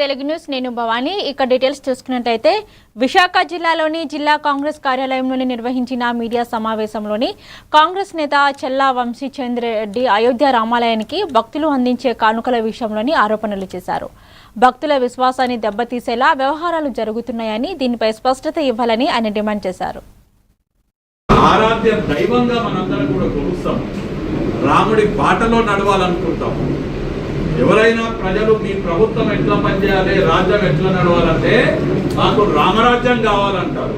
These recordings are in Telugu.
తెలుగు న్యూస్ నేను భవాని ఇక డీటెయిల్స్ చూసుకున్నట్లయితే విశాఖ జిల్లాలోని జిల్లా కాంగ్రెస్ కార్యాలయంలోని నిర్వహించిన మీడియా సమావేశంలోని కాంగ్రెస్ నేత చెల్లా వంశీచంద్రెడ్డి అయోధ్య రామాలయానికి భక్తులు అందించే కానుకల విషయంలోని ఆరోపణలు చేశారు. భక్తుల విశ్వాసాన్ని దెబ్బతీసేలా వ్యవహారాలు జరుగుతున్నాయని దీనిపై స్పష్టత ఇవ్వాలని ఆయన డిమాండ్ చేశారు. ఆరాధ్య దైవంగా మనందరం కూడా కొలుస్తాం, రాముడి బాటలో నడవాలనుకుంటాం. ఎవరైనా ప్రజలు మీ ప్రభుత్వం ఎట్లా పనిచేయాలి, రాజ్యం ఎట్లా నడవాలంటే మాకు రామరాజ్యం కావాలంటారు.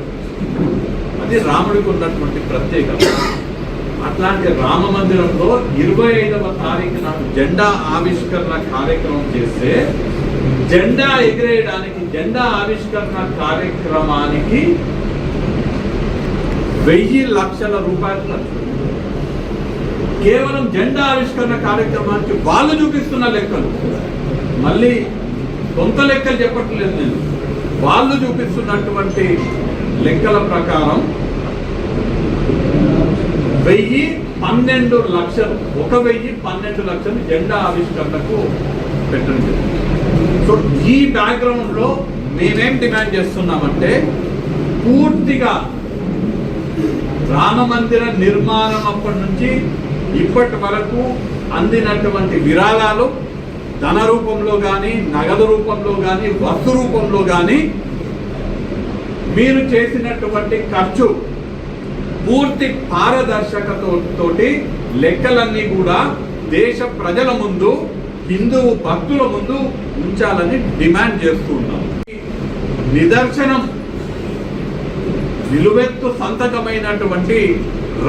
అది రాముడికి ఉన్నటువంటి ప్రత్యేకత. అట్లాంటి రామ మందిరంలో 25వ తారీఖు నాడు జెండా ఆవిష్కరణ కార్యక్రమం చేస్తే జెండా ఎగిరేయడానికి జెండా ఆవిష్కరణ కార్యక్రమానికి 1000 లక్షల రూపాయలు ఖర్చు. కేవలం జెండా ఆవిష్కరణ కార్యక్రమానికి వాళ్ళు చూపిస్తున్న లెక్కలు, మళ్ళీ కొంత లెక్కలు చెప్పట్లేదు నేను, వాళ్ళు చూపిస్తున్నటువంటి లెక్కల ప్రకారం 1012 లక్షలు, 1012 లక్షలు జెండా ఆవిష్కరణకు పెట్టండి. సో ఈ బ్యాక్గ్రౌండ్ లో మేమేం డిమాండ్ చేస్తున్నామంటే పూర్తిగా రామ మందిర నిర్మాణం అప్పటి నుంచి ఇప్పటి వరకు అందినటువంటి విరాళాలు ధన రూపంలో కానీ, నగదు రూపంలో కానీ, వస్తు రూపంలో కానీ మీరు చేసినటువంటి ఖర్చు పూర్తి పారదర్శకతతోటి లెక్కలన్నీ కూడా దేశ ప్రజల ముందు, హిందూ భక్తుల ముందు ఉంచాలని డిమాండ్ చేస్తూ ఉన్నాం. నిదర్శనం నిలువెత్తు సంతకమైనటువంటి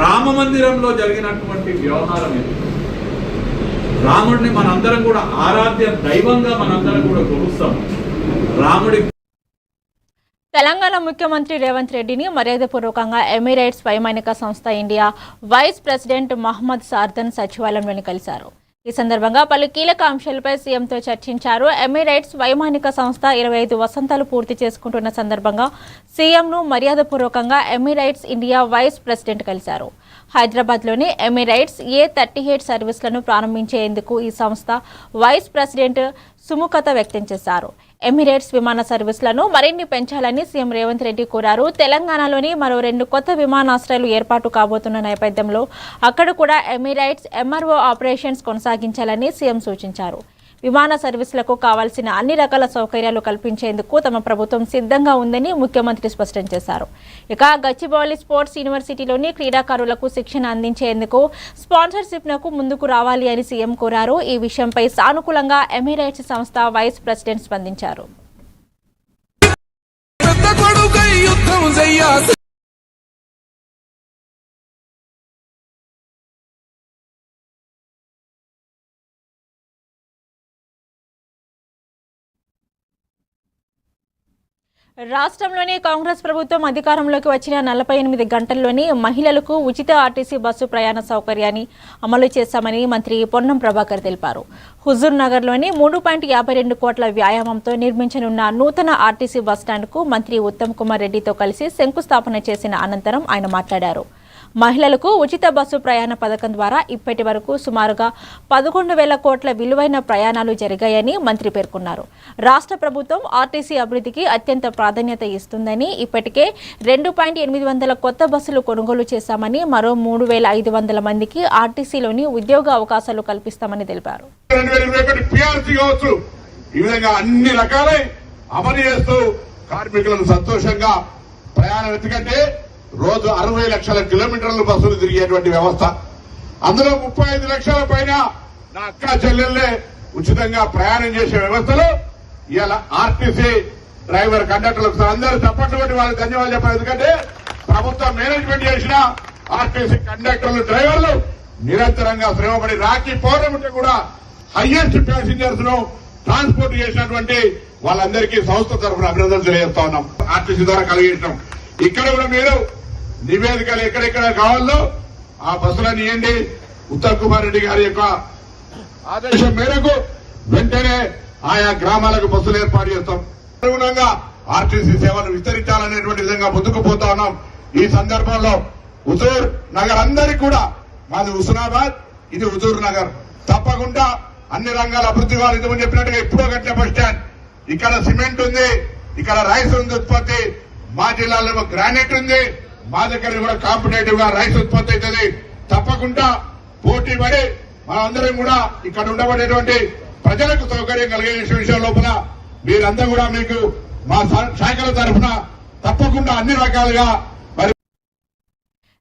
రామ మందిరంలో జరిగినటువంటి వ్యవహారం ఇది. రాముడిని మనందరం కూడా ఆరాధ్య దైవంగా మనందరం కూడా కొలుస్తాం. రాముడి తెలంగాణ ముఖ్యమంత్రి రేవంత్ రెడ్డిని మర్యాదపూర్వకంగా ఎమిరేట్స్ వైమానిక సంస్థ ఇండియా వైస్ ప్రెసిడెంట్ మహమ్మద్ సార్దన్ సచివాలయంలోని కలిశారు. ఈ సందర్భంగా పలు కీలక అంశాలపై సీఎంతో చర్చించారు. ఎమిరేట్స్ వైమానిక సంస్థ 25 వసంతాలు పూర్తి చేసుకుంటున్న సందర్భంగా సీఎంను మర్యాదపూర్వకంగా ఎమిరేట్స్ ఇండియా వైస్ ప్రెసిడెంట్ కలిశారు. హైదరాబాద్లోని ఎమిరేట్స్ A38 సర్వీసులను ప్రారంభించేందుకు ఈ సంస్థ వైస్ ప్రెసిడెంట్ సుముఖత వ్యక్తం చేశారు. ఎమిరేట్స్ విమాన సర్వీసులను మరిన్ని పెంచాలని సీఎం రేవంత్ రెడ్డి కోరారు. తెలంగాణలోని మరో 2 కొత్త విమానాశ్రయాలు ఏర్పాటు కాబోతున్న నేపథ్యంలో అక్కడ కూడా ఎమిరేట్స్ MRO ఆపరేషన్స్ కొనసాగించాలని సీఎం సూచించారు. విమాన సర్వీసులకు కావాల్సిన అన్ని రకాల సౌకర్యాలు కల్పించేందుకు తమ ప్రభుత్వం సిద్ధంగా ఉందని ముఖ్యమంత్రి స్పష్టం చేశారు. ఇక గచ్చిబౌలి స్పోర్ట్స్ యూనివర్సిటీలోని క్రీడాకారులకు శిక్షణ అందించేందుకు స్పాన్సర్షిప్నకు ముందుకు రావాలి అని సీఎం కోరారు. ఈ విషయంపై సానుకూలంగా ఎమిరేట్స్ సంస్థ వైస్ ప్రెసిడెంట్ స్పందించారు. రాష్ట్రంలోని కాంగ్రెస్ ప్రభుత్వం అధికారంలోకి వచ్చిన 48 గంటల్లోనే మహిళలకు ఉచిత ఆర్టీసీ బస్సు ప్రయాణ సౌకర్యాన్ని అమలు చేశామని మంత్రి పొన్నం ప్రభాకర్ తెలిపారు. హుజూర్ నగర్లోని 3.52 కోట్ల వ్యాయామంతో నిర్మించనున్న నూతన ఆర్టీసీ బస్టాండ్కు మంత్రి ఉత్తమ్ కుమార్ రెడ్డితో కలిసి శంకుస్థాపన చేసిన అనంతరం ఆయన మాట్లాడారు. మహిళలకు ఉచిత బస్సు ప్రయాణ పథకం ద్వారా ఇప్పటి వరకు సుమారుగా 11,000 కోట్ల విలువైన ప్రయాణాలు జరిగాయని మంత్రి పేర్కొన్నారు. రాష్ట్ర ప్రభుత్వం ఆర్టీసీ అభివృద్ధికి అత్యంత ప్రాధాన్యత ఇస్తుందని, ఇప్పటికే 2.800 కొత్త బస్సులు కొనుగోలు చేశామని, మరో 3,500 మందికి ఆర్టీసీలోని ఉద్యోగ అవకాశాలు కల్పిస్తామని తెలిపారు. సంతోషంగా ప్రయాణం ఎందుకంటే రోజు 60 లక్షల కిలోమీటర్లు బస్సులు తిరిగేటువంటి వ్యవస్థ, అందులో 35 లక్షల పైన నా అక్క చెల్లెళ్లే ఉచితంగా ప్రయాణం చేసే వ్యవస్థలో ఇలా ఆర్టీసీ డ్రైవర్ కండక్టర్లకు అందరూ తప్పటువంటి వాళ్ళకి ధన్యవాదాలు చెప్పాలి. ఎందుకంటే ప్రభుత్వం మేనేజ్మెంట్ చేసిన ఆర్టీసీ కండక్టర్లు, డ్రైవర్లు నిరంతరంగా శ్రమపడి రాఖీ పౌర్ణమికి కూడా హైయెస్ట్ ప్యాసింజర్స్ ను ట్రాన్స్పోర్ట్ చేసినటువంటి వాళ్ళందరికీ సంస్థ తరఫున అభినందనలు తెలియజేస్తా ఉన్నాం. ఆర్టీసీ ద్వారా కలిగించడం ఇక్కడ కూడా మీరు నివేదికలు ఎక్కడెక్కడ కావాలో ఆ బస్సులను ఇవ్వండి. ఉత్తమ్ కుమార్ రెడ్డి గారి యొక్క ఆదేశం మేరకు వెంటనే ఆయా గ్రామాలకు బస్సులు ఏర్పాటు చేస్తాం. అనుగుణంగా ఆర్టీసీ సేవలు విస్తరించాలనేటువంటి విధంగా ముందుకు పోతా ఉన్నాం. ఈ సందర్భంలో హుజూర్ నగర్ అందరికీ కూడా, మాది హుస్నాబాద్, ఇది హుజూర్ నగర్, తప్పకుండా అన్ని రంగాల అభివృద్ధి వాళ్ళు ఇంతకుముందు చెప్పినట్టుగా ఇప్పుడు కట్టిన బస్ స్టాండ్ ఇక్కడ సిమెంట్ ఉంది, ఇక్కడ రైస్ ఉంది ఉత్పత్తి, మా జిల్లాలో గ్రానైట్ ఉంది, మా దగ్గర కూడా కాంపిటేటివ్ గా రైస్ ఉత్పత్తి అవుతుంది. తప్పకుండా పోటీ పడి మనందరం కూడా ఇక్కడ ఉండబడేటువంటి ప్రజలకు సౌకర్యం కలిగే విషయం లోపల మీరందరూ కూడా మీకు మా శాఖల తరఫున తప్పకుండా అన్ని రకాలుగా మరి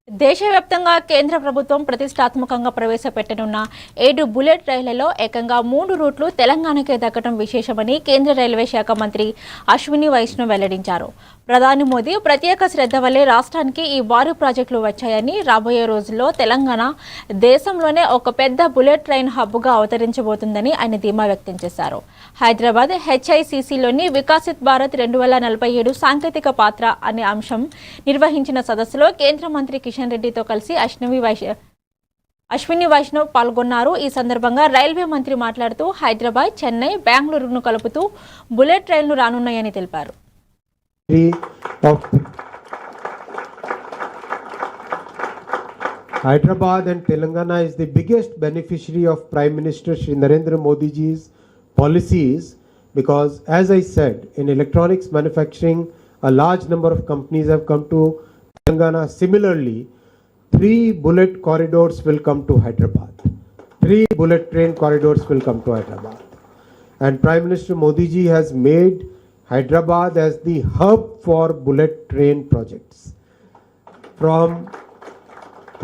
దేశవ్యాప్తంగా కేంద్ర ప్రభుత్వం ప్రతిష్టాత్మకంగా ప్రవేశపెట్టనున్న 7 బుల్లెట్ రైళ్లలో ఏకంగా 3 రూట్లు తెలంగాణకే దక్కడం విశేషమని కేంద్ర రైల్వే శాఖ మంత్రి అశ్విని వైష్ణవ్ వెల్లడించారు. ప్రధాని మోదీ ప్రత్యేక శ్రద్ధ వల్లే రాష్ట్రానికి ఈ భారీ ప్రాజెక్టులు వచ్చాయని, రాబోయే రోజుల్లో తెలంగాణ దేశంలోనే ఒక పెద్ద బుల్లెట్ ట్రైన్ హబ్గా అవతరించబోతుందని ఆయన ధీమా వ్యక్తం చేశారు. హైదరాబాద్ HICCలోని వికసిత్ భారత్ 2047 సాంకేతిక పాత్ర అనే అంశం నిర్వహించిన సదస్సులో కేంద్ర మంత్రి కిషన్ రెడ్డితో కలిసి అశ్విని వైష్ణవ్ పాల్గొన్నారు. ఈ సందర్భంగా రైల్వే మంత్రి మాట్లాడుతూ హైదరాబాద్, చెన్నై, బెంగళూరును కలుపుతూ బుల్లెట్ ట్రైన్లు రానున్నాయని తెలిపారు. Hyderabad and Telangana is the biggest beneficiary of Prime Minister Shri Narendra Modi ji's policies because, as I said, in electronics manufacturing, a large number of companies have come to Telangana. Similarly, 3 bullet corridors will come to Hyderabad. 3 bullet train corridors will come to Hyderabad. And Prime Minister Modi ji has made Hyderabad as the hub for bullet train projects. From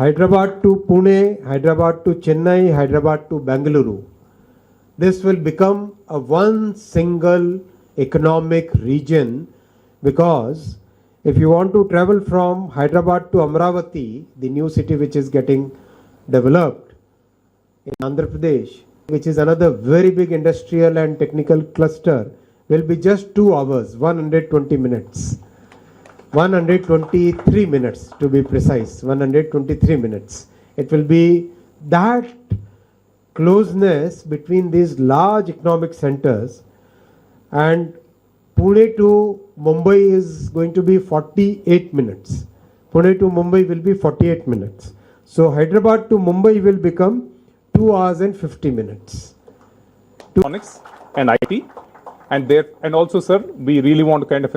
Hyderabad to Pune, Hyderabad to Chennai, Hyderabad to Bengaluru. This will become a one single economic region because if you want to travel from Hyderabad to Amravati, the new city which is getting developed in Andhra Pradesh, which is another very big industrial and technical cluster, will be just 2 hours, 120 minutes. 123 minutes to be precise, 123 minutes. It will be that closeness between these large economic centers, and Pune to Mumbai is going to be 48 minutes. Pune to Mumbai will be 48 minutes. So Hyderabad to Mumbai will become 2 hours and 50 minutes. Electronics and IT, and also, sir, we really want to kind of,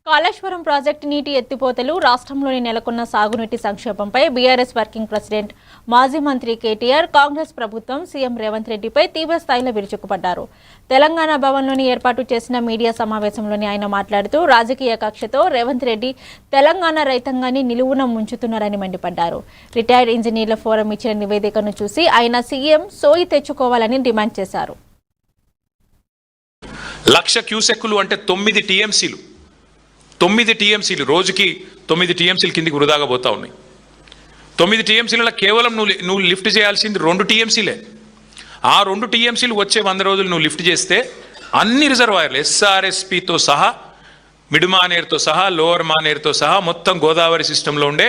Kaleshwaram project నీటి ఎత్తిపోతలు రాష్ట్రంలోని నెలకొన్న సాగునీటి సంక్షోభంపై బీఆర్ఎస్ వర్కింగ్ ప్రెసిడెంట్, మాజీ మంత్రి కేటీఆర్, కాంగ్రెస్ ప్రభుత్వం, సీఎం రేవంత్ రెడ్డిపై తీవ్ర స్థాయిలో విరుచుకుపడ్డారు. తెలంగాణ భవన్లోని ఏర్పాటు చేసిన మీడియా సమావేశంలోని ఆయన మాట్లాడుతూ రాజకీయ కక్షతో రేవంత్ రెడ్డి తెలంగాణ రైతాంగాన్ని నిలువున ముంచుతున్నారని మండిపడ్డారు. రిటైర్డ్ ఇంజనీర్ల ఫోరం ఇచ్చిన నివేదికను చూసి ఆయన సీఎం సోయి తెచ్చుకోవాలని డిమాండ్ చేశారు. 1,00,000 క్యూసెక్కులు అంటే 9 టీఎంసీలు. 9 టీఎంసీలు రోజుకి 9 టీఎంసీలు కిందికి వృధాగా పోతా ఉన్నాయి. 9 టీఎంసీలలో కేవలం నువ్వు లిఫ్ట్ చేయాల్సింది 2 టీఎంసీలే. ఆ 2 టీఎంసీలు వచ్చే 100 రోజులు నువ్వు లిఫ్ట్ చేస్తే అన్ని రిజర్వాయర్లు SRSPతో సహా, మిడ్ మానేరుతో సహా, లోవర్ మానేరుతో సహా మొత్తం గోదావరి సిస్టంలో ఉండే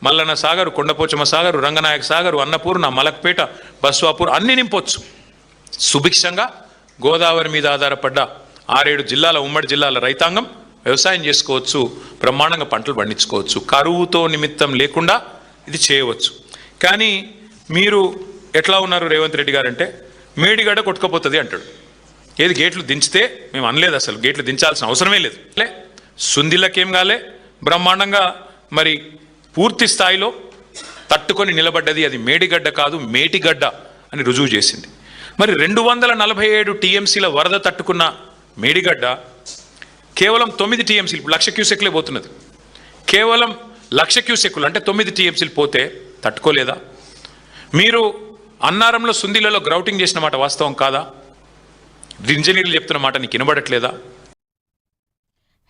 మల్లన్న సాగర్, కొండపోచమ్మ సాగర్, రంగనాయక సాగర్, అన్నపూర్ణ, మలక్పేట, బస్వాపూర్ అన్ని నింపొచ్చు. సుభిక్షంగా గోదావరి మీద ఆధారపడ్డ 6-7 జిల్లాల, ఉమ్మడి జిల్లాల రైతాంగం వ్యవసాయం చేసుకోవచ్చు, బ్రహ్మాండంగా పంటలు పండించుకోవచ్చు. కరువుతో నిమిత్తం లేకుండా ఇది చేయవచ్చు. కానీ మీరు ఎట్లా ఉన్నారు రేవంత్ రెడ్డి గారు అంటే, మేడిగడ్డ కొట్టుకపోతుంది అంటాడు. ఏది గేట్లు దించితే మేము అనలేదు, అసలు గేట్లు దించాల్సిన అవసరమే లేదు. సుందిళ్ళకేం కాలే, బ్రహ్మాండంగా మరి పూర్తి స్థాయిలో తట్టుకొని నిలబడ్డది. అది మేడిగడ్డ కాదు, మేటిగడ్డ అని రుజువు చేసింది. మరి 247 టీఎంసీల వరద తట్టుకున్న మేడిగడ్డ కేవలం 9 టీఎంసీలు, 1,00,000 క్యూసెక్లే పోతున్నది. కేవలం 1,00,000 క్యూసెక్లు అంటే 9 టీఎంసీలు పోతే తట్టుకోలేదా? మీరు అన్నారంలో, సుందిలలో గ్రౌటింగ్ చేసిన మాట వాస్తవం కాదా? ఇంజనీర్లు చెప్తున్న మాట నీకు వినబడట్లేదా?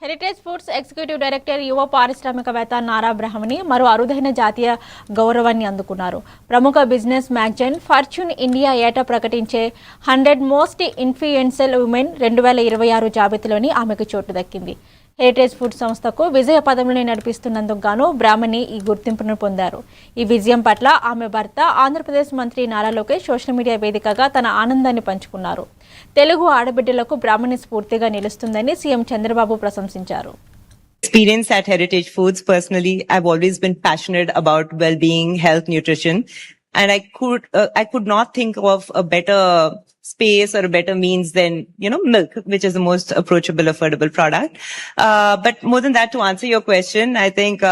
హెరిటేజ్ ఫుడ్స్ ఎగ్జిక్యూటివ్ డైరెక్టర్, యువ పారిశ్రామికవేత్త నారా బ్రహ్మణి మరో అరుదైన జాతీయ గౌరవాన్ని అందుకున్నారు. ప్రముఖ బిజినెస్ మ్యాగజైన్ ఫార్చ్యూన్ ఇండియా ఏటా ప్రకటించే 100 మోస్ట్ ఇన్ఫ్లుయెన్షియల్ ఉమెన్ 2026 జాబితాలోని ఆమెకు చోటు దక్కింది. హెరిటేజ్ ఫుడ్ సంస్థకు విజయ పదంలోనే నడిపిస్తున్నందుకు గాను బ్రాహ్మణి ఈ గుర్తింపును పొందారు. ఈ విజయం పట్ల ఆమె భర్త, ఆంధ్రప్రదేశ్ మంత్రి నారా లోకేష్ సోషల్ మీడియా వేదికగా తన ఆనందాన్ని పంచుకున్నారు. తెలుగు ఆడబిడ్డలకు బ్రాహ్మణి స్ఫూర్తిగా నిలుస్తుందని సీఎం చంద్రబాబు ప్రశంసించారు. Experience at Heritage Foods, personally, I've always been passionate about well-being, health, nutrition. And I could not think of a better space or a better means than, milk, which is the most approachable, affordable product. But more than that, to answer your question, I think,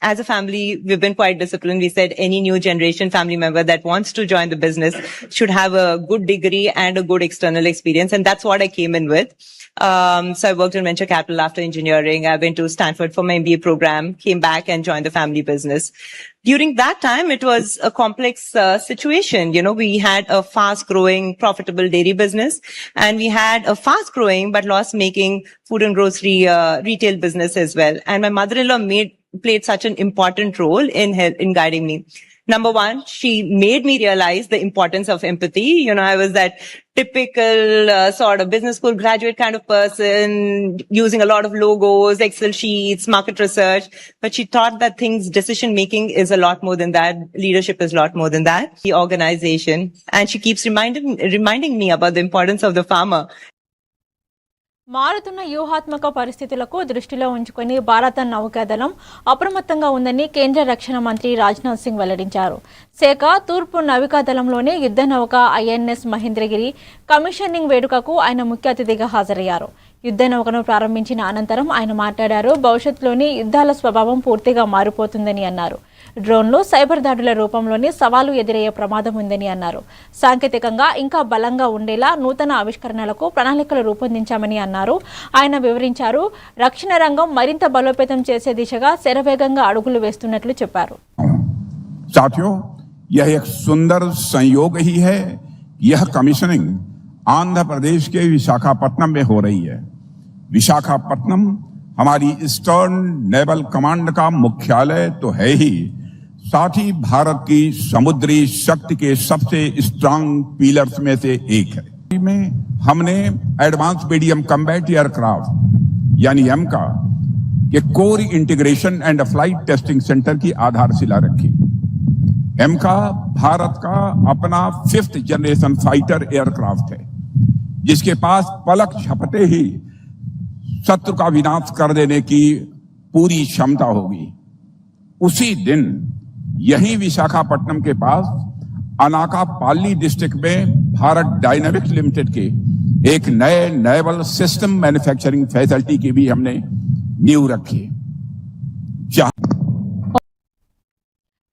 as a family, we've been quite disciplined. We said any new generation family member that wants to join the business should have a good degree and a good external experience. And that's what I came in with. So I worked in venture capital after engineering. I went to Stanford for my MBA program, came back and joined the family business. During that time, it was a complex situation. We had a fast growing, profitable dairy business, and we had a fast growing but loss making food and grocery retail business as well. And my mother-in-law played such an important role in guiding me. Number one, she made me realize the importance of empathy. I was that typical sort of business school graduate kind of person, using a lot of logos, Excel sheets, market research. But she taught that decision making is a lot more than that. Leadership is a lot more than that. The organization. And she keeps reminding me about the importance of the farmer. మారుతున్న వ్యూహాత్మక పరిస్థితులకు దృష్టిలో ఉంచుకొని భారత నౌకాదళం అప్రమత్తంగా ఉందని కేంద్ర రక్షణ మంత్రి రాజ్నాథ్ సింగ్ వెల్లడించారు. శాఖ తూర్పు నౌకాదళంలోని యుద్ధ నౌక INS మహేంద్రగిరి కమిషనింగ్ వేడుకకు ఆయన ముఖ్య అతిథిగా హాజరయ్యారు. యుద్ధ నౌకను ప్రారంభించిన అనంతరం ఆయన మాట్లాడారు. భవిష్యత్తులోని యుద్ధాల స్వభావం పూర్తిగా మారిపోతుందని అన్నారు. డ్రోన్లు సైబర్ దాడుల రూపంలోని సవాలు ఎదురయ్యే ప్రమాదం ఉందని అన్నారు. సాంకేతికంగా ఇంకా బలంగా ఉండేలా నూతన ఆవిష్కరణలకు ప్రణాళికలు రూపొందించామని అన్నారు. ఆయన వివరించారు. రక్షణ రంగం మరింత బలోపేతం చేసే దిశగా శరవేగంగా అడుగులు వేస్తున్నట్లు చెప్పారు. साथियों, यह एक सुंदर संयोग ही है. यह कमीशनिंग आंध्र प्रदेश के विशाखापट्टनम में हो रही है. विशाखापट्टनम हमारी ईस्टर्न नेवल कमांड का मुख्यालय तो है ही, साथ ही भारत की समुद्री शक्ति के सबसे स्ट्रांग पिलर्स में से एक है. में हमने एडवांस मीडियम कम्बैट एयरक्राफ्ट यानी एमका के core integration and flight testing centre की आधारशिला रखी. एमका भारत का अपना 5th जनरेशन फाइटर एयरक्राफ्ट है, जिसके पास पलक झपटे ही शत्रु का विनाश कर देने की पूरी क्षमता होगी. उसी दिन यही विशाखापट्टनम के पास अनाकापल्ली डिस्ट्रिक्ट में भारत डायनामिक्स लिमिटेड के एक नए नेवल सिस्टम मैन्युफैक्चरिंग फैसिलिटी की भी हमने नींव रखी.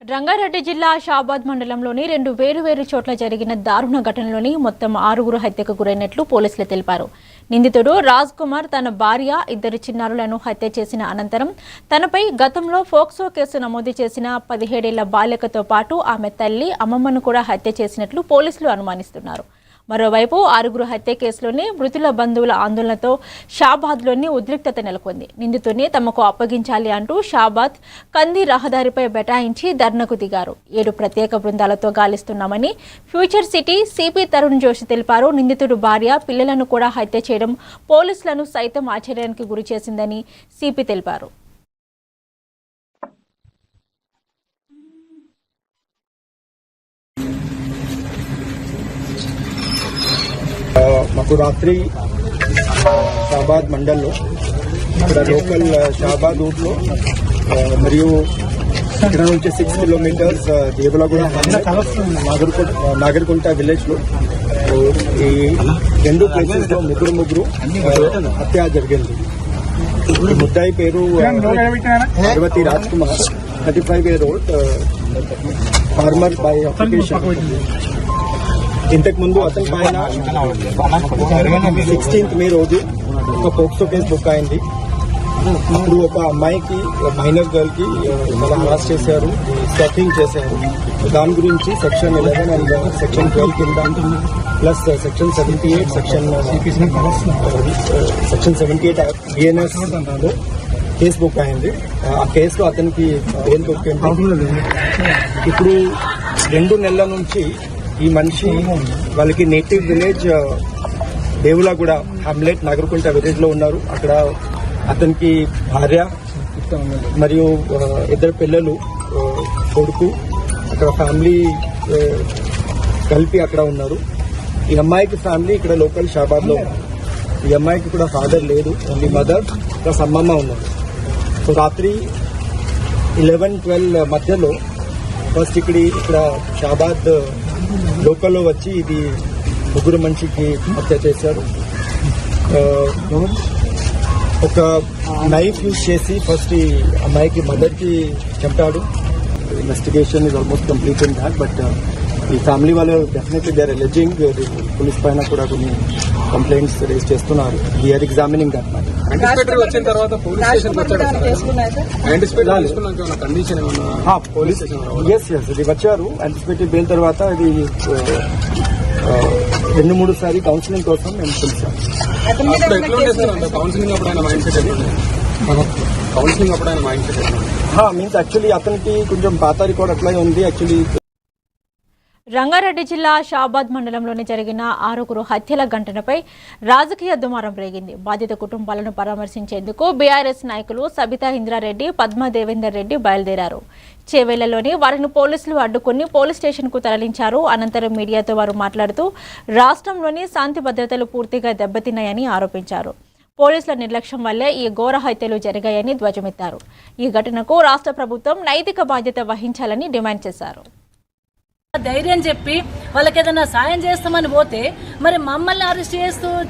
రంగారెడ్డి జిల్లా షాబాద్ మండలంలోని 2 వేరువేరు చోట్ల జరిగిన దారుణ ఘటనలోని మొత్తం 6 హత్యకు గురైనట్లు పోలీసులు తెలిపారు. నిందితుడు రాజ్ కుమార్ తన భార్య 2 చిన్నారులను హత్య చేసిన అనంతరం తనపై గతంలో ఫోక్సో కేసు నమోదు చేసిన 17 ఏళ్ల బాలికతో పాటు ఆమె తల్లి, అమ్మమ్మను కూడా హత్య చేసినట్లు పోలీసులు అనుమానిస్తున్నారు. మరోవైపు 6 హత్య కేసులోని మృతుల బంధువుల ఆందోళనతో షాబాద్లోని ఉద్రిక్తత నెలకొంది. నిందితుడిని తమకు అప్పగించాలి అంటూ షాబాద్ కంది రహదారిపై బైఠాయించి ధర్నాకు దిగారు. 7 ప్రత్యేక బృందాలతో గాలిస్తున్నామని future city CP Tarun Joshi తెలిపారు. నిందితుడు భార్య, పిల్లలను కూడా హత్య చేయడం పోలీసులను సైతం ఆశ్చర్యానికి గురి చేసిందని సిపి తెలిపారు. మాకు రాత్రి షాబాద్ మండల్లో ఇక్కడ లోకల్ షాబాద్ రూట్లో మరియు ఇక్కడ నుంచి 6 కిలోమీటర్స్ దేవలగూడ నాగర్కుంట విలేజ్ లో ఈ 2 ప్లేసెస్ లో ముగ్గురు హత్య జరిగింది. ముద్దాయి పేరు Parvathi Raj Kumar, 35 year old, farmer by application. ఇంతకు ముందు అతని పైన 16th మే రోజు ఒక పోక్సో కేసు బుక్ అయింది. అప్పుడు ఒక అమ్మాయికి, మైనర్ గర్ల్ కి హరాస్ చేశారు, స్టాకింగ్ చేశారు. దాని గురించి సెక్షన్ 11 అండ్ సెక్షన్ 12 కింద ప్లస్ సెక్షన్ 78 సెక్షన్ 78 BNS లో కేసు బుక్ అయింది. ఆ కేసులో అతనికి బెయిల్ దొరికింది. ఇప్పుడు 2 నెలల నుంచి ఈ మనిషి వాళ్ళకి నేటివ్ విలేజ్ దేవులగూడ హామ్లెట్ నాగర్కుంట విలేజ్ లో ఉన్నారు. అక్కడ అతనికి భార్య మరియు 2 పిల్లలు, కొడుకు, అక్కడ ఫ్యామిలీ కలిపి అక్కడ ఉన్నారు. ఈ అమ్మాయికి ఫ్యామిలీ ఇక్కడ లోకల్ షాబాద్ లో ఉన్నారు. ఈ అమ్మాయికి కూడా ఫాదర్ లేదు, ఓన్లీ మదర్ ప్లస్ అమ్మమ్మ ఉన్నారు. సో రాత్రి 11-12 మధ్యలో ఫస్ట్ ఇక్కడ షాబాద్ లోకల్లో వచ్చి ఇది ముగ్గురు మనిషికి హత్య చేశారు. ఒక నైఫ్ యూజ్ చేసి ఫస్ట్ ఈ అమ్మాయికి మదర్కి చంపాడు. Investigation is almost complete in that. But ఈ ఫ్యామిలీ వాళ్ళు definitely they are alleging police పైన కూడా కొన్ని కంప్లైంట్స్ రేజ్ చేస్తున్నారు. We are examining that matter. వచ్చిన తర్వాత పోలీస్ స్టేషన్ పోలీస్ ఎస్ ఇది వచ్చారు. యాంటిసిపేటెడ్ బెయిల్ తర్వాత ఇది 2-3 సారి కౌన్సిలింగ్ కోసం మేము పిలిచాం. మీన్స్ యాక్చువల్లీ అతనికి కొంచెం పాత రికార్డ్ అట్లాగే ఉంది. యాక్చువల్లీ రంగారెడ్డి జిల్లా షాబాద్ మండలంలోని జరిగిన 6 హత్యల ఘటనపై రాజకీయ దుమారం రేగింది. బాధిత కుటుంబాలను పరామర్శించేందుకు బీఆర్ఎస్ నాయకులు సబితా ఇంద్రారెడ్డి, పద్మా దేవేందర్ రెడ్డి బయలుదేరారు. చేవేళ్లలోని వారిని పోలీసులు అడ్డుకుని పోలీస్ స్టేషన్కు తరలించారు. అనంతరం మీడియాతో వారు మాట్లాడుతూ రాష్ట్రంలోని శాంతి భద్రతలు పూర్తిగా దెబ్బతిన్నాయని ఆరోపించారు. పోలీసుల నిర్లక్ష్యం వల్లే ఈ ఘోర హత్యలు జరిగాయని ధ్వజమెత్తారు. ఈ ఘటనకు రాష్ట్ర ప్రభుత్వం నైతిక బాధ్యత వహించాలని డిమాండ్ చేశారు. ధైర్యం చెప్పి వాళ్ళకి ఏదైనా సాయం చేస్తామని పోతే మరి మమ్మల్ని అరెస్ట్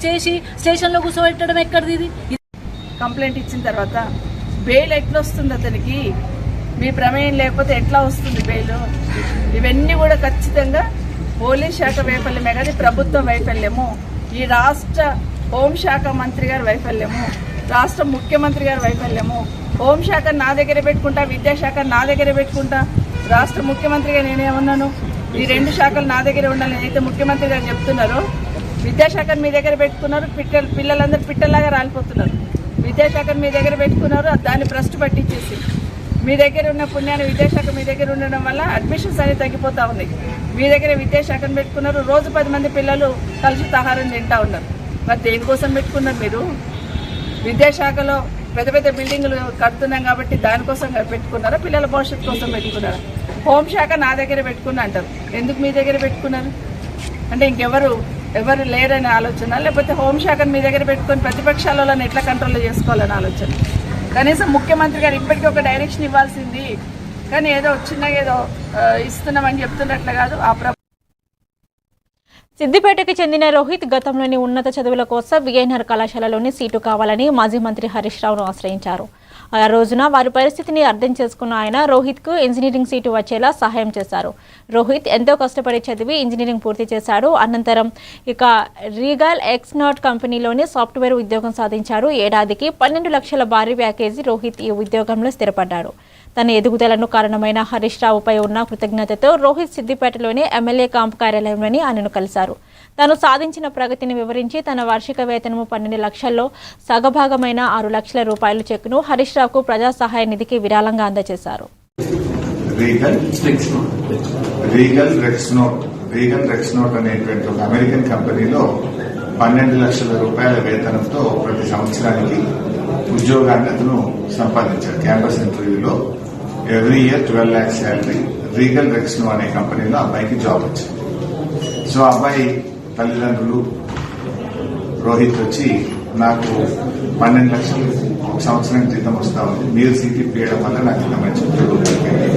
చేసి స్టేషన్లో కూర్చోబెట్టడం ఎక్కడిది? ఇది కంప్లైంట్ ఇచ్చిన తర్వాత బెయిల్ ఎట్లా వస్తుంది? అతనికి మీ ప్రమేయం లేకపోతే ఎట్లా వస్తుంది బెయిల్? ఇవన్నీ కూడా ఖచ్చితంగా పోలీస్ శాఖ వైఫల్యమే కానీ ప్రభుత్వం వైఫల్యము, ఈ రాష్ట్ర హోంశాఖ మంత్రి గారి వైఫల్యము, రాష్ట్ర ముఖ్యమంత్రి గారి వైఫల్యము. హోంశాఖ నా దగ్గర పెట్టుకుంటా, విద్యాశాఖ నా దగ్గర పెట్టుకుంటా. రాష్ట్ర ముఖ్యమంత్రిగా నేనేమన్నాను? ఈ 2 శాఖలు నా దగ్గర ఉండాలని అయితే ముఖ్యమంత్రి గారు చెప్తున్నారో, విద్యాశాఖను మీ దగ్గర పెట్టుకున్నారు. పిల్లలందరూ పిట్టల్లాగా రాలిపోతున్నారు. విద్యాశాఖను మీ దగ్గర పెట్టుకున్నారు, దాన్ని భ్రష్టు పట్టించేసి మీ దగ్గర ఉన్న పుణ్యాన్ని విద్యాశాఖ మీ దగ్గర ఉండడం వల్ల అడ్మిషన్స్ అనేవి తగ్గిపోతా ఉన్నాయి. మీ దగ్గర విద్యాశాఖను పెట్టుకున్నారు. రోజు 10 మంది పిల్లలు కలుషిత ఆహారం తింటా ఉన్నారు. మరి దేనికోసం పెట్టుకున్నారు మీరు? విద్యాశాఖలో పెద్ద పెద్ద బిల్డింగులు కడుతున్నాం కాబట్టి దానికోసం పెట్టుకున్నారా? పిల్లల భవిష్యత్తు కోసం పెట్టుకున్నారా? హోంశాఖ నా దగ్గర పెట్టుకున్నా అంటారు. ఎందుకు మీ దగ్గర పెట్టుకున్నారు? అంటే ఇంకెవరు లేరని ఆలోచన, లేకపోతే హోంశాఖను మీ దగ్గర పెట్టుకొని ప్రతిపక్షాలను ఎట్లా కంట్రోల్ చేసుకోవాలని ఆలోచన? కనీసం ముఖ్యమంత్రి గారు ఇప్పటికీ ఒక డైరెక్షన్ ఇవ్వాల్సింది, కానీ ఏదో చిన్నగా ఏదో ఇస్తున్నామని చెప్తున్నట్లు కాదు. సిద్దిపేటకి చెందిన రోహిత్ గతంలోని ఉన్నత చదువుల కోసం విఎన్ఆర్ కళాశాలలోని సీటు కావాలని మాజీ మంత్రి హరీష్ రావును ఆశ్రయించారు. ఆ రోజున వారి పరిస్థితిని అర్థం చేసుకున్న ఆయన రోహిత్కు ఇంజనీరింగ్ సీటు వచ్చేలా సహాయం చేశారు. రోహిత్ ఎంతో కష్టపడి చదివి ఇంజనీరింగ్ పూర్తి చేశాడు. అనంతరం రీగల్ ఎక్స్నాట్ కంపెనీలోని సాఫ్ట్వేర్ ఉద్యోగం సాధించాడు. ఏడాదికి 12 లక్షల భారీ ప్యాకేజీ. రోహిత్ ఈ ఉద్యోగంలో స్థిరపడ్డాడు. తన ఎదుగుదలను కారణమైన హరీష్ రావుపై ఉన్న కృతజ్ఞతతో రోహిత్ సిద్దిపేటలోని ఎమ్మెల్యే క్యాంపు కార్యాలయంలోని ఆయనను కలిశారు. తాను సాధించిన ప్రగతిని వివరించి తన వార్షిక వేతనము 12 లక్షల్లో సగభాగమైన 6 లక్షల రూపాయల చెక్కును హరీష్ రావుకు ప్రజా సహాయ నిధికి విరాళంగా అందజేశారు. రీగల్ రెక్స్నోట్ అనేటువంటి ఒక అమెరికన్ కంపెనీలో 12 లక్షల రూపాయల వేతనంతో ప్రతి సంవత్సరానికి ఉద్యోగాన్ని అతను సంపాదించాడు. క్యాంపస్ ఇంటర్వ్యూలో every year 12 lakhs salary. Regal Rexnord అనే కంపెనీలో అబ్బాయికి జాబ్ వచ్చింది. సో అబ్బాయి తల్లిదండ్రులు రోహిత్ వచ్చి నాకు 12 లక్షలు ఒక సంవత్సరం జీతం వస్తా ఉంది, మీరు సీట్ ఇప్పించడం వల్ల నాకు ఇంత మంచి ఉద్యోగం దొరికింది,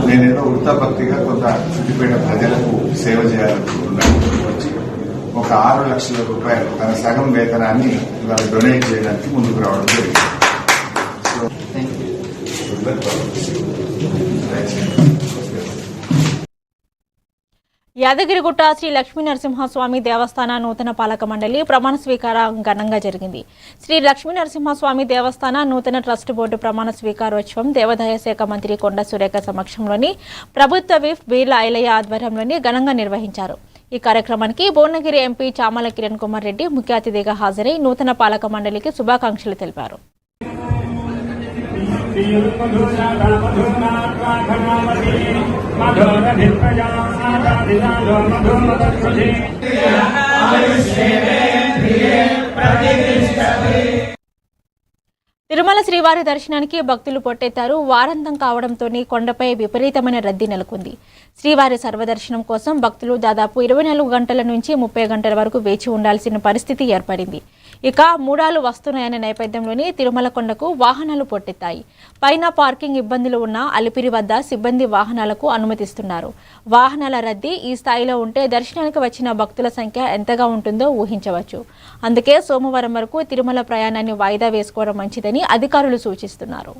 నేనేదో వృత్తాపత్తిగా కొంత సిద్దిపేట ప్రజలకు సేవ చేయాలనుకుంటున్నాను వచ్చి ఒక 6 లక్షల రూపాయలు తన సగం వేతనాన్ని ఇవాళ డొనేట్ చేయడానికి ముందుకు రావడం జరిగింది. సో యాదగిరిగుట్ట శ్రీ లక్ష్మీనరసింహస్వామి దేవస్థాన నూతన పాలక మండలి ప్రమాణ స్వీకారం ఘనంగా జరిగింది. శ్రీ లక్ష్మీనరసింహస్వామి దేవస్థాన నూతన ట్రస్ట్ బోర్డు ప్రమాణ స్వీకారోత్సవం దేవాదాయ శాఖ మంత్రి కొండ సురేఖ సమక్షంలోని ప్రభుత్వ విప్ బీర్ల ఐలయ్య ఆధ్వర్యంలోని ఘనంగా నిర్వహించారు. ఈ కార్యక్రమానికి భువనగిరి ఎంపీ చామల కిరణ్ కుమార్ రెడ్డి ముఖ్య అతిథిగా హాజరై నూతన పాలక మండలికి శుభాకాంక్షలు తెలిపారు. తిరుమల శ్రీవారి దర్శనానికి భక్తులు పొట్టెత్తారు. వారాంతం కావడంతోనే కొండపై విపరీతమైన రద్దీ నెలకొంది. శ్రీవారి సర్వదర్శనం కోసం భక్తులు దాదాపు 24 గంటల నుంచి 30 గంటల వరకు వేచి ఉండాల్సిన పరిస్థితి ఏర్పడింది. ఇక మూడాలు వస్తున్నాయనే నేపథ్యంలోని తిరుమల కొండకు వాహనాలు పోటెత్తాయి. పైన పార్కింగ్ ఇబ్బందులు ఉన్న అలిపిరి వద్ద సిబ్బంది వాహనాలకు అనుమతిస్తున్నారు. వాహనాల రద్దీ ఈ స్థాయిలో ఉంటే దర్శనానికి వచ్చిన భక్తుల సంఖ్య ఎంతగా ఉంటుందో ఊహించవచ్చు. అందుకే సోమవారం వరకు తిరుమల ప్రయాణాన్ని వాయిదా వేసుకోవడం మంచిదని అధికారులు సూచిస్తున్నారు.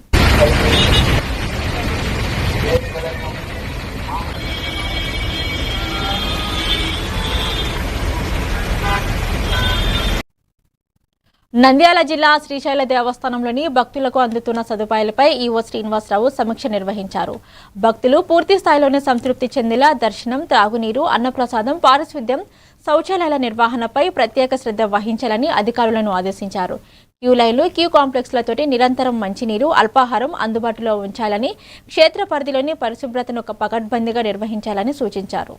నంద్యాల జిల్లా శ్రీశైల దేవస్థానంలోని భక్తులకు అందుతున్న సదుపాయాలపై ఈవో శ్రీనివాసరావు సమీక్ష నిర్వహించారు. భక్తులు పూర్తి స్థాయిలోనే సంతృప్తి చెందేలా దర్శనం, త్రాగునీరు, అన్నప్రసాదం, పారిశుద్ధ్యం, శౌచాలయాల నిర్వహణపై ప్రత్యేక శ్రద్ధ వహించాలని అధికారులను ఆదేశించారు. క్యూ లైన్లు, క్యూ కాంప్లెక్స్లతోటి నిరంతరం మంచినీరు, అల్పాహారం అందుబాటులో ఉంచాలని, క్షేత్ర పరిధిలోని పరిశుభ్రతను పకడ్బందీగా నిర్వహించాలని సూచించారు.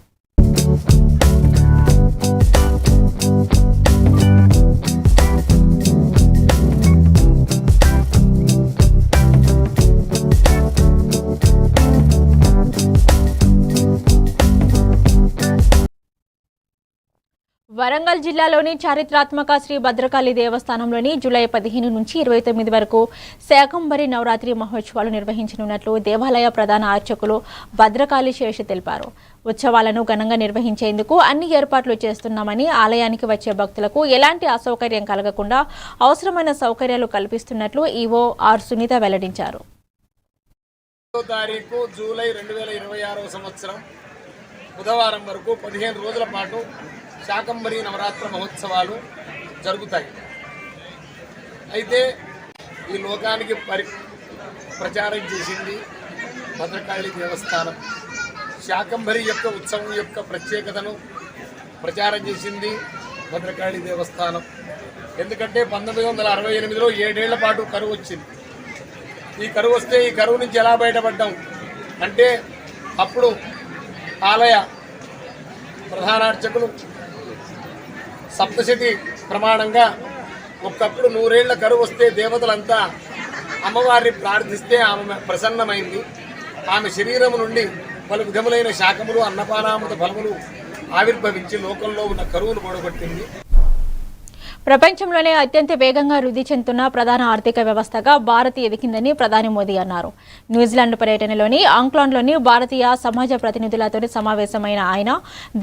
వరంగల్ జిల్లాలోని చారిత్రాత్మక శ్రీ భద్రకాళి దేవస్థానంలోని జూలై 15 నుంచి 29 వరకు శాకంబరి నవరాత్రి మహోత్సవాలు నిర్వహించనున్నట్లు దేవాలయ ప్రధాన అర్చకులు భద్రకాళి శేష తెలిపారు. ఉత్సవాలను ఘనంగా నిర్వహించేందుకు అన్ని ఏర్పాట్లు చేస్తున్నామని, ఆలయానికి వచ్చే భక్తులకు ఎలాంటి అసౌకర్యం కలగకుండా అవసరమైన సౌకర్యాలు కల్పిస్తున్నట్లు ఈవో ఆర్ సునీత వెల్లడించారు. జూలై 2026 సంవత్సరం బుధవారం వరకు 15 రోజుల పాటు శాకంబరి నవరాత్రి మహోత్సవాలు జరుగుతాయి. అయితే ఈ లోకానికి ప్రచారం చేసింది భద్రకాళి దేవస్థానం. శాకంబరి యొక్క ఉత్సవం యొక్క ప్రత్యేకతను ప్రచారం చేసింది భద్రకాళి దేవస్థానం. ఎందుకంటే 1968లో 7 ఏళ్ల పాటు కరువు వచ్చింది. ఈ కరువు వస్తే ఈ కరువు నుంచి ఎలా బయటపడ్డాం అంటే అప్పుడు ఆలయ ప్రధానార్చకులు సప్తశతి ప్రమాణంగా ఒకప్పుడు 100 ఏళ్ల కరువు వస్తే దేవతలంతా అమ్మవారిని ప్రార్థిస్తే ఆమె ప్రసన్నమైంది. ఆమె శరీరం నుండి పలు విధములైన శాఖములు, అన్నపానామృత ఫలములు ఆవిర్భవించి లోకంలో ఉన్న కరువును కూడగొట్టింది. ప్రపంచంలోనే అత్యంత వేగంగా వృద్ధి చెందుతున్న ప్రధాన ఆర్థిక వ్యవస్థగా భారత్ ఎదిగిందని ప్రధాని మోదీ అన్నారు. న్యూజిలాండ్ పర్యటనలోని ఆక్లాండ్లోని భారతీయ సమాజ ప్రతినిధులతో సమావేశమైన ఆయన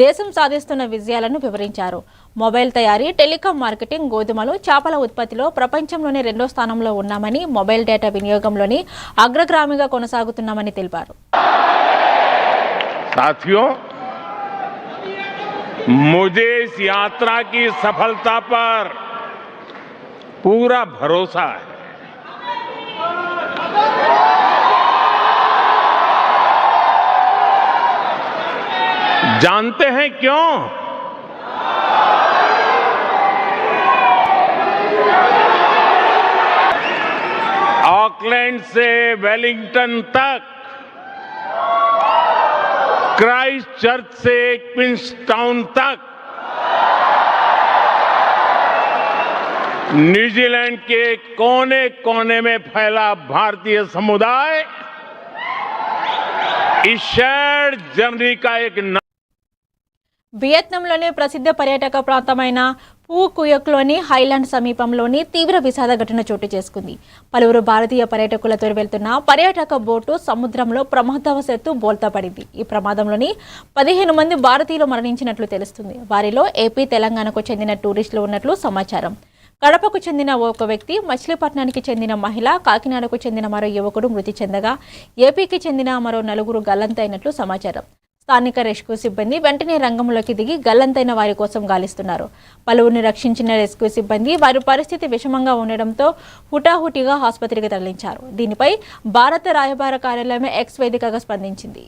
దేశం సాధిస్తున్న విజయాలను వివరించారు. మొబైల్ తయారీ, టెలికాం మార్కెటింగ్, గోధుమలు, చేపల ఉత్పత్తిలో ప్రపంచంలోనే 2వ స్థానంలో ఉన్నామని, మొబైల్ డేటా వినియోగంలోని అగ్రగామిగా కొనసాగుతున్నామని తెలిపారు. मुझे इस यात्रा की सफलता पर पूरा भरोसा है. जानते हैं क्यों? ऑकलैंड से वेलिंगटन तक, क्राइस्ट चर्च से क्वींसटाउन तक, न्यूजीलैंड के कोने कोने में फैला भारतीय समुदाय इस शेयर्ड जर्नी का एक వియత్నాంలోని ప్రసిద్ధ పర్యాటక ప్రాంతమైన పూకుయక్లోని హైలాండ్ సమీపంలోని తీవ్ర విషాద ఘటన చోటు చేసుకుంది. పలువురు భారతీయ పర్యాటకులతో వెళ్తున్న పర్యాటక బోటు సముద్రంలో ప్రమాదవశాత్తు బోల్తాపడింది. ఈ ప్రమాదంలోని 15 మంది భారతీయులు మరణించినట్లు తెలుస్తుంది. వారిలో ఏపీ, తెలంగాణకు చెందిన టూరిస్టులు ఉన్నట్లు సమాచారం. కడపకు చెందిన ఒక వ్యక్తి, మచిలీపట్నానికి చెందిన మహిళ, కాకినాడకు చెందిన మరో యువకుడు మృతి చెందగా ఏపీకి చెందిన మరో 4 గల్లంతైనట్లు సమాచారం. స్థానిక రెస్క్యూ సిబ్బంది వెంటనే రంగంలోకి దిగి గల్లంతైన వారి కోసం గాలిస్తున్నారు. పలువురిని రక్షించిన రెస్క్యూ సిబ్బంది వారి పరిస్థితి విషమంగా ఉండడంతో హుటాహుటిగా ఆసుపత్రికి తరలించారు. దీనిపై భారత రాయబార కార్యాలయం ఎక్స్ వేదికగా స్పందించింది.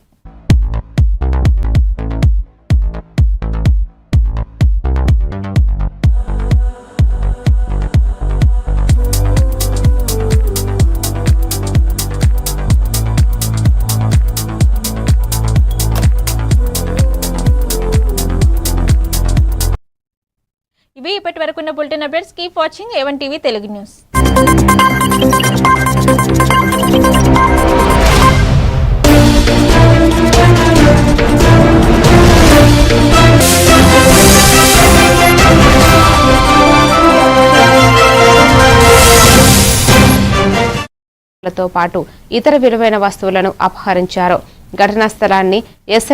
ఇవి ఇప్పటి వరకు ఉన్న bulletin updates. Keep watching A1 TV Telugu news. తో పాటు ఇతర విలువైన వస్తువులను అపహరించారు. ఘటనా స్థలాన్ని ఎస్ఐ